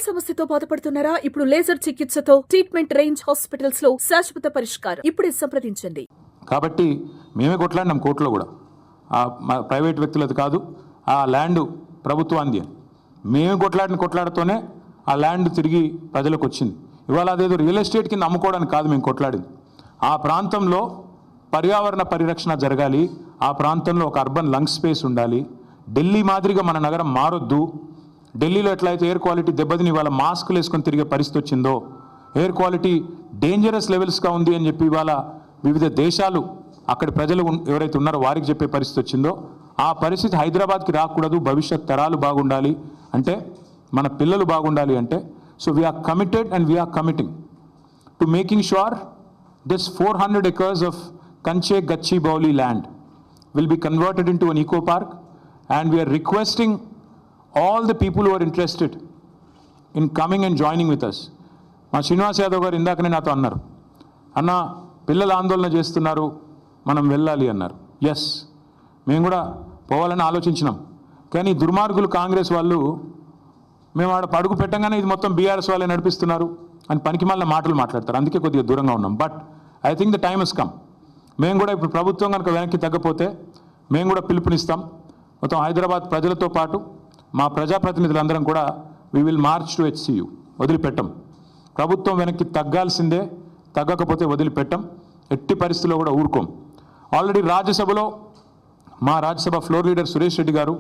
కంటి సమస్యతో బాధపడుతున్నారా? ఇప్పుడు లేజర్ చికిత్సతో ట్రీట్మెంట్ రేంజ్ హాస్పిటల్స్ లో శాశ్వత పరిష్కారం. ఇప్పుడే సంప్రదించండి. కాబట్టి మేమే కొట్లాడినాం కోర్టులో కూడా. ఆ ప్రైవేట్ వ్యక్తులది కాదు, ఆ ల్యాండ్ ప్రభుత్వాంది. మేమే కొట్లాడుతూనే ఆ ల్యాండ్ తిరిగి ప్రజలకు వచ్చింది. ఇవాళ అదేదో రియల్ ఎస్టేట్ కింద అమ్ముకోవడానికి కాదు మేము కొట్లాడింది. ఆ ప్రాంతంలో పర్యావరణ పరిరక్షణ జరగాలి, ఆ ప్రాంతంలో ఒక అర్బన్ లంగ్ స్పేస్ ఉండాలి. ఢిల్లీ మాదిరిగా మన నగరం మారొద్దు. ఢిల్లీలో ఎట్లయితే ఎయిర్ క్వాలిటీ దెబ్బతిని ఇవాళ మాస్కులు వేసుకొని తిరిగే పరిస్థితి వచ్చిందో, ఎయిర్ క్వాలిటీ డేంజరస్ లెవెల్స్గా ఉంది అని చెప్పి ఇవాళ వివిధ దేశాలు అక్కడి ప్రజలు ఎవరైతే ఉన్నారో వారికి చెప్పే పరిస్థితి వచ్చిందో, ఆ పరిస్థితి హైదరాబాద్కి రాకూడదు. భవిష్యత్ తరాలు బాగుండాలి అంటే, మన పిల్లలు బాగుండాలి అంటే, so we are committed and we are committing to making sure this 400 acres of Kanche Gachibowli land will be converted into an eco park, and we are requesting all the people who are interested in coming and joining with us. మా శ్రీనివాస్ యాదవ్ గారు ఇందాకనే నాతో అన్నారు, అన్న పిల్లలు ఆందోళన చేస్తున్నారు, మనం వెళ్ళాలి అన్నారు. ఎస్, మేము కూడా పోవాలని ఆలోచించినాం. కానీ దుర్మార్గులు కాంగ్రెస్ వాళ్ళు మేము ఆడ పడుగు పెట్టంగానే ఇది మొత్తం బీఆర్ఎస్ వాళ్ళే నడిపిస్తున్నారు అని పనికిమాలిన మాటలు మాట్లాడతారు. అందుకే కొద్దిగా దూరంగా ఉన్నాం. But I think the time has come. మేము కూడా ఇప్పుడు ప్రభుత్వం కనుక వెనక్కి తగ్గపోతే మేము కూడా పిలుపునిస్తాం. మొత్తం హైదరాబాద్ ప్రజలతో పాటు మా ప్రజాప్రతినిధులందరం కూడా we will March to HCU. వదిలిపెట్టం. ప్రభుత్వం వెనక్కి తగ్గాల్సిందే, తగ్గకపోతే వదిలిపెట్టం. ఎట్టి పరిస్థితుల్లో కూడా ఊరుకోం. ఆల్రెడీ రాజ్యసభలో మా రాజ్యసభ ఫ్లోర్ లీడర్ సురేష్ రెడ్డి గారు,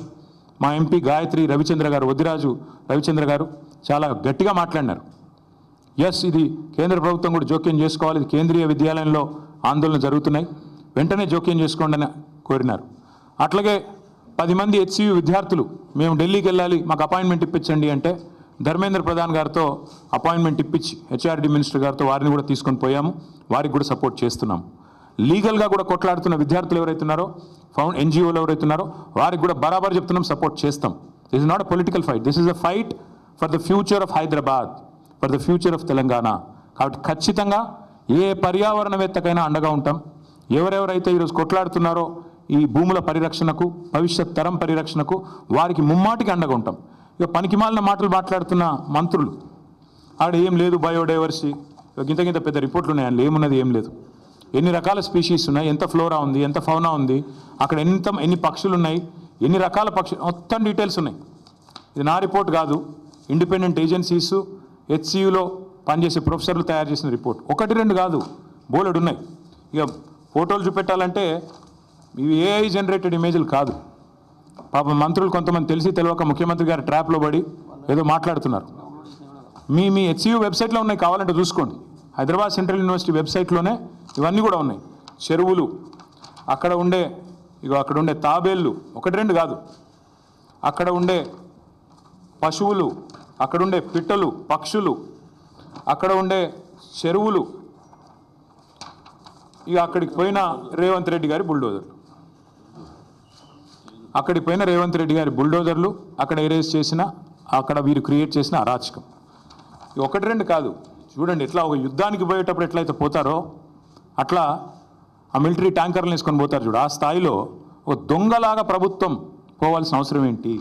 మా ఎంపీ గాయత్రి రవిచంద్ర గారు, వద్దిరాజు రవిచంద్ర గారు చాలా గట్టిగా మాట్లాడినారు. ఎస్, ఇది కేంద్ర ప్రభుత్వం కూడా జోక్యం చేసుకోవాలి, ఇది కేంద్రీయ విద్యాలయంలో ఆందోళన జరుగుతున్నాయి, వెంటనే జోక్యం చేసుకోండి అని కోరినారు. అట్లాగే 10 మంది HCU విద్యార్థులు మేము ఢిల్లీకి వెళ్ళాలి, మాకు అపాయింట్మెంట్ ఇప్పించండి అంటే ధర్మేంద్ర ప్రధాన్ గారితో అపాయింట్మెంట్ ఇప్పించి HRD మినిస్టర్ గారితో వారిని కూడా తీసుకొని పోయాము. వారికి కూడా సపోర్ట్ చేస్తున్నాము. లీగల్గా కూడా కొట్లాడుతున్న విద్యార్థులు ఎవరైతున్నారో, NGOలు ఎవరైతున్నారో వారికి కూడా బరాబర్ చెప్తున్నాం, సపోర్ట్ చేస్తాం. This is not a political fight, this is a fight for the future of Hyderabad, for the future of Telangana. కాబట్టి ఖచ్చితంగా ఏ పర్యావరణవేత్తకైనా అండగా ఉంటాం. ఎవరెవరైతే ఈరోజు కొట్లాడుతున్నారో ఈ భూముల పరిరక్షణకు, భవిష్యత్ తరం పరిరక్షణకు, వారికి ముమ్మాటికి అండగా ఉంటాం. ఇక పనికిమాలిన మాటలు మాట్లాడుతున్న మంత్రులు, ఆడ ఏం లేదు బయోడైవర్సిటీ, గింత పెద్ద రిపోర్ట్లు ఉన్నాయి, అందులో ఏమున్నది ఏం లేదు. ఎన్ని రకాల స్పీషీస్ ఉన్నాయి, ఎంత ఫ్లోరా ఉంది, ఎంత ఫౌనా ఉంది, అక్కడ ఎన్ని పక్షులు ఉన్నాయి, ఎన్ని రకాల పక్షులు, మొత్తం డీటెయిల్స్ ఉన్నాయి. ఇది నా రిపోర్ట్ కాదు, ఇండిపెండెంట్ ఏజెన్సీస్ HCUలో పనిచేసే ప్రొఫెసర్లు తయారు చేసిన రిపోర్ట్. 1-2 కాదు, బోలెడు ఉన్నాయి. ఇక ఫోటోలు చూపెట్టాలంటే ఇవి AI జనరేటెడ్ ఇమేజ్లు కాదు. పాపం మంత్రులు కొంతమంది తెలిసి తెలియక ముఖ్యమంత్రి గారి ట్రాప్లో పడి ఏదో మాట్లాడుతున్నారు. మీ HCU వెబ్సైట్లో ఉన్నాయి, కావాలంటే చూసుకోండి. హైదరాబాద్ సెంట్రల్ యూనివర్సిటీ వెబ్సైట్లోనే ఇవన్నీ కూడా ఉన్నాయి. చెరువులు, అక్కడ ఉండే తాబేళ్ళు, 1-2 కాదు, అక్కడ ఉండే పశువులు, అక్కడ ఉండే పిట్టలు, పక్షులు, అక్కడ ఉండే చెరువులు, ఇక అక్కడికి పోయిన రేవంత్ రెడ్డి గారి బుల్డోజర్లు, అక్కడికి పోయిన రేవంత్ రెడ్డి గారి బుల్డోజర్లు, అక్కడ ఎరేజ్ చేసిన, అక్కడ వీరు క్రియేట్ చేసిన అరాచకం. 1-2 కాదు, చూడండి ఎట్లా ఒక యుద్ధానికి పోయేటప్పుడు ఎట్లయితే పోతారో అట్లా ఆ మిలిటరీ ట్యాంకర్లు వేసుకొని పోతారు చూడు, ఆ స్థాయిలో ఒక దొంగలాగా ప్రభుత్వం పోవాల్సిన అవసరం ఏంటి?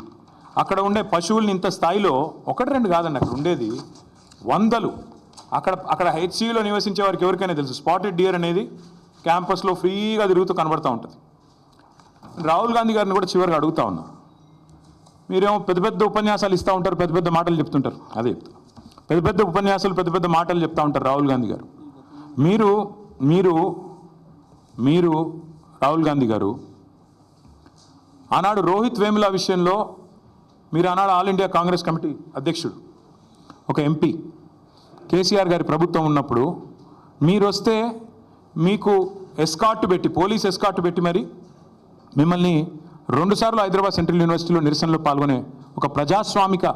అక్కడ ఉండే పశువుల్ని ఇంత స్థాయిలో 1-2 కాదండి, అక్కడ ఉండేది వందలు. అక్కడ HCUలో నివసించే వారికి ఎవరికైనా తెలుసు, స్పాటెడ్ డియర్ అనేది క్యాంపస్లో ఫ్రీగా తిరుగుతూ కనబడుతూ ఉంటుంది. రాహుల్ గాంధీ గారిని కూడా చివరిగా అడుగుతా ఉన్నా, మీరేమో పెద్ద ఉపన్యాసాలు ఇస్తూ ఉంటారు, పెద్ద మాటలు చెప్తుంటారు, అదే పెద్ద ఉపన్యాసాలు పెద్ద మాటలు చెప్తూ ఉంటారు రాహుల్ గాంధీ గారు. మీరు రాహుల్ గాంధీ గారు ఆనాడు రోహిత్ వేముల విషయంలో మీరు ఆనాడు ఆల్ ఇండియా కాంగ్రెస్ కమిటీ అధ్యక్షుడు, ఒక ఎంపీ, కేసీఆర్ గారి ప్రభుత్వం ఉన్నప్పుడు మీరు వస్తే మీకు ఎస్కార్ట్ పెట్టి, పోలీస్ ఎస్కార్ట్ పెట్టి మరి మిమ్మల్ని 2 సార్లు హైదరాబాద్ సెంట్రల్ యూనివర్సిటీలో నిరసనలో పాల్గొనే ఒక ప్రజాస్వామిక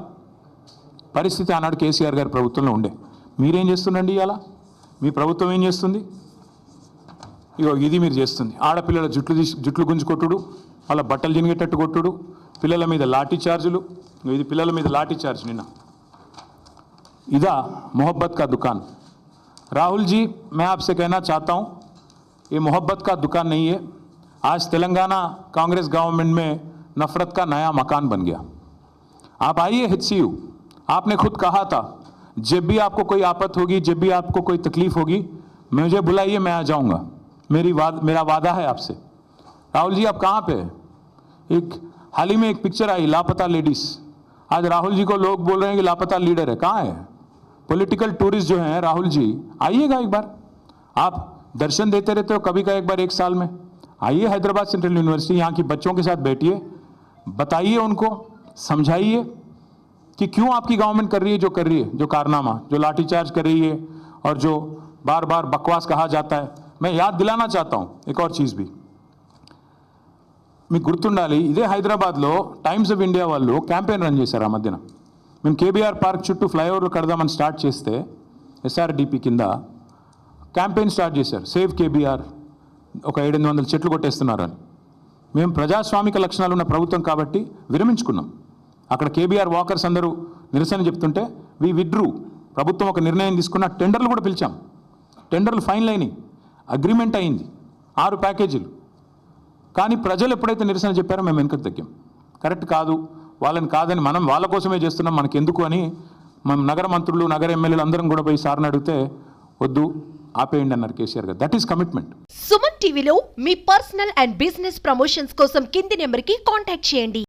పరిస్థితి ఆనాడు కేసీఆర్ గారి ప్రభుత్వంలో ఉండే. మీరేం చేస్తుండండి ఇవాళ? మీ ప్రభుత్వం ఏం చేస్తుంది? ఇది మీరు చేస్తుంది. ఆడపిల్లల జుట్లు గుంజుకొట్టుడు, వాళ్ళ బట్టలు జినిగేటట్టు కొట్టుడు, పిల్లల మీద లాఠీ చార్జులు. ఇది పిల్లల మీద లాఠీ చార్జ్ నిన్న. इदा मोहब्बत का दुकान। राहुल जी, मैं आपसे कहना चाहता हूँ, ये मोहब्बत का दुकान नहीं है। आज तेलंगाना कांग्रेस गवर्नमेंट में नफरत का नया मकान बन गया। आप आइए HCU, आपने खुद कहा था जब भी आपको कोई आफत होगी, जब भी आपको कोई तकलीफ होगी, मुझे बुलाइए, मैं आ जाऊंगा। मेरा वादा है आपसे। राहुल जी आप कहाँ पे हैं? एक हाल ही में एक पिक्चर आई लापता लेडीज। आज राहुल जी को लोग बोल रहे हैं कि लापता लीडर है। कहाँ है? पॉलिटिकल टूरिस्ट जो हैं राहुल जी, आइएगा एक बार। आप दर्शन देते रहते हो कभी का एक बार 1 साल में, आइए हैदराबाद सेंट्रल यूनिवर्सिटी, यहाँ की बच्चों के साथ बैठिए, बताइए उनको, समझाइए कि क्यों आपकी गवर्नमेंट कर रही है जो कर रही है, जो कारनामा, जो लाठीचार्ज कर रही है और जो बार बार बकवास कहा जाता है। मैं याद दिलाना चाहता हूँ एक और चीज़ भी, మీకు గుర్తుండాలి, ఇదే హైదరాబాద్లో టైమ్స్ ఆఫ్ ఇండియా వాళ్ళు క్యాంపెయిన్ రన్ చేశారు ఆ మధ్యన. మేము కేబీఆర్ పార్క్ చుట్టూ ఫ్లైఓవర్లు కడదామని స్టార్ట్ చేస్తే ఎస్ఆర్డిపి కింద క్యాంపెయిన్ స్టార్ట్ చేశారు, సేవ్ కేబీఆర్, ఒక 700 చెట్లు కొట్టేస్తున్నారని. మేము ప్రజాస్వామిక లక్షణాలు ఉన్న ప్రభుత్వం కాబట్టి విరమించుకున్నాం. అక్కడ కేబీఆర్ వాకర్స్ అందరూ నిరసన చెప్తుంటే వి విత్డ్రూ. ప్రభుత్వం ఒక నిర్ణయం తీసుకున్న, టెండర్లు కూడా పిలిచాం, టెండర్లు ఫైనల్ అయినాయి, అగ్రిమెంట్ అయింది, 6 ప్యాకేజీలు. కానీ ప్రజలు ఎప్పుడైతే నిరసన చెప్పారో మేము వెనుకకు తగ్గాం. కరెక్ట్ కాదు, వాళ్ళని కాదని, మనం వాళ్ళ కోసమే చేస్తున్నాం, మనకి ఎందుకు అని మనం నగర మంత్రులు, నగర ఎమ్మెల్యేలు అందరం కూడా పోయి సార్ని అడిగితే వద్దు ఆపేయండి అన్నారు కేసీఆర్ గారు. That is commitment. సుమన్ టీవీలో మీ పర్సనల్ అండ్ బిజినెస్ ప్రమోషన్స్ కోసం కింది నెంబర్కి కాంటాక్ట్ చేయండి.